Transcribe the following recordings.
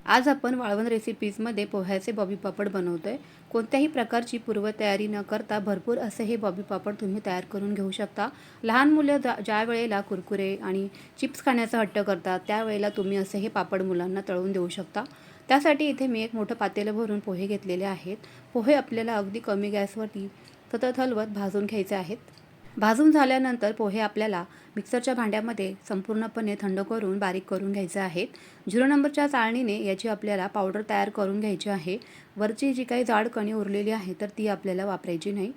आज आपण वाळवण रेसिपीजमध्ये पोह्याचे बॉबी पापड बनवतोय। कोणत्याही प्रकारची पूर्वतयारी न करता भरपूर असे हे बॉबी पापड तुम्ही तयार करून घेऊ शकता। लहान मुले ज्या वेळेला कुरकुरे आणि चिप्स खाण्याचा हट्ट करतात त्यावेळेला तुम्ही असे हे पापड मुलांना तळून देऊ शकता। त्यासाठी इथे मी एक मोठं पातेलं भरून पोहे घेतलेले आहेत। पोहे आपल्याला अगदी कमी गॅसवरती सतत हलवत भाजून घ्यायचे आहेत। भाजून झाल्यानंतर पोहे आपल्याला मिक्सरच्या भांड्यामध्ये संपूर्णपणे थंड करून बारीक करून घ्यायचे आहेत। 0 नंबरच्या चाळणीने याची आपल्याला पावडर तयार करून घ्यायची आहे। वरची जी काही जाड कणी उरलेली आहे तर ती आपल्याला वापरायची नाही।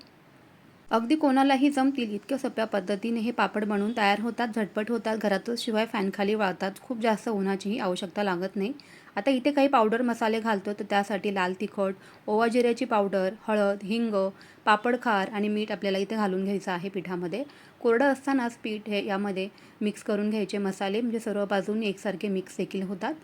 अगदी कोणालाही जमतील इतक्या सोप्या पद्धतीने हे पापड बनवून तयार होतात, झटपट होतात, घरातच शिवाय फॅनखाली वाळतात, खूप जास्त उन्हाचीही आवश्यकता लागत नाही। आता इथे काही पावडर मसाले घालतो तर त्यासाठी लाल तिखट, ओवा जिऱ्याची पावडर, हळद, हिंग, पापड खार आणि मीठ आपल्याला इथे घालून घ्यायचं आहे पिठामध्ये। कोरडं असतानाच पीठ हे यामध्ये मिक्स करून घ्यायचे मसाले, म्हणजे सर्व बाजूंनी एकसारखे मिक्स देखील होतात।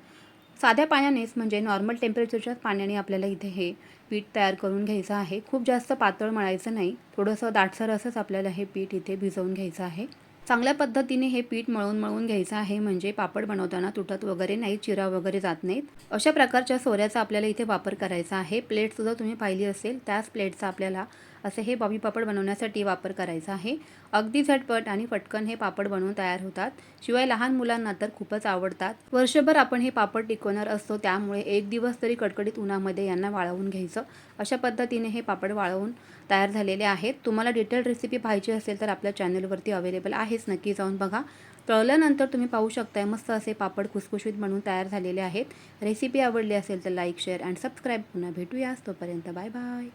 साध्या पाण्यानेच म्हणजे नॉर्मल टेम्परेचरच्या पाण्याने आपल्याला इथे हे पीठ तयार करून घ्यायचं आहे। खूप जास्त पातळ मळायचं नाही, थोडंसं दाटसर असंच आपल्याला हे पीठ इथे भिजवून घ्यायचं आहे। चांगल्या पद्धतीने हे पीठ मळून घ्यायचं आहे, म्हणजे पापड बनवताना तुटत वगैरे नाही, चिरा वगैरे जात नाहीत। अशा प्रकारच्या सोऱ्याचा आपल्याला इथे वापर करायचा आहे। प्लेटसुद्धा तुम्ही पाहिली असेल, त्याच प्लेटचा आपल्याला असे हे बॉबी पापड बनवण्यासाठी वापर करायचा आहे। अगदी झटपट आणि पटकन हे पापड बनवून तयार होतात, शिवाय लहान मुलांना तर खूपच आवडतात। वर्षभर आपण हे पापड टिकवणार असतो, त्यामुळे एक दिवस तरी कडकडीत उन्हामध्ये यांना वाळवून घ्यायचं। अशा पद्धतीने हे पापड वाळवून तयार झालेले आहेत। तुम्हाला डिटेल रेसिपी पाहिजे असेल तर आपल्या चॅनलवरती अवेलेबल आहेच, नक्की जाऊन बघा। तळल्यानंतर तुम्ही पाहू शकताय मस्त असे पापड खुसखुशीत बनवून तयार झालेले आहेत। रेसिपी आवडली असेल तर लाईक, शेअर आणि सबस्क्राईब। पुन्हा भेटूयाच, तोपर्यंत बाय बाय।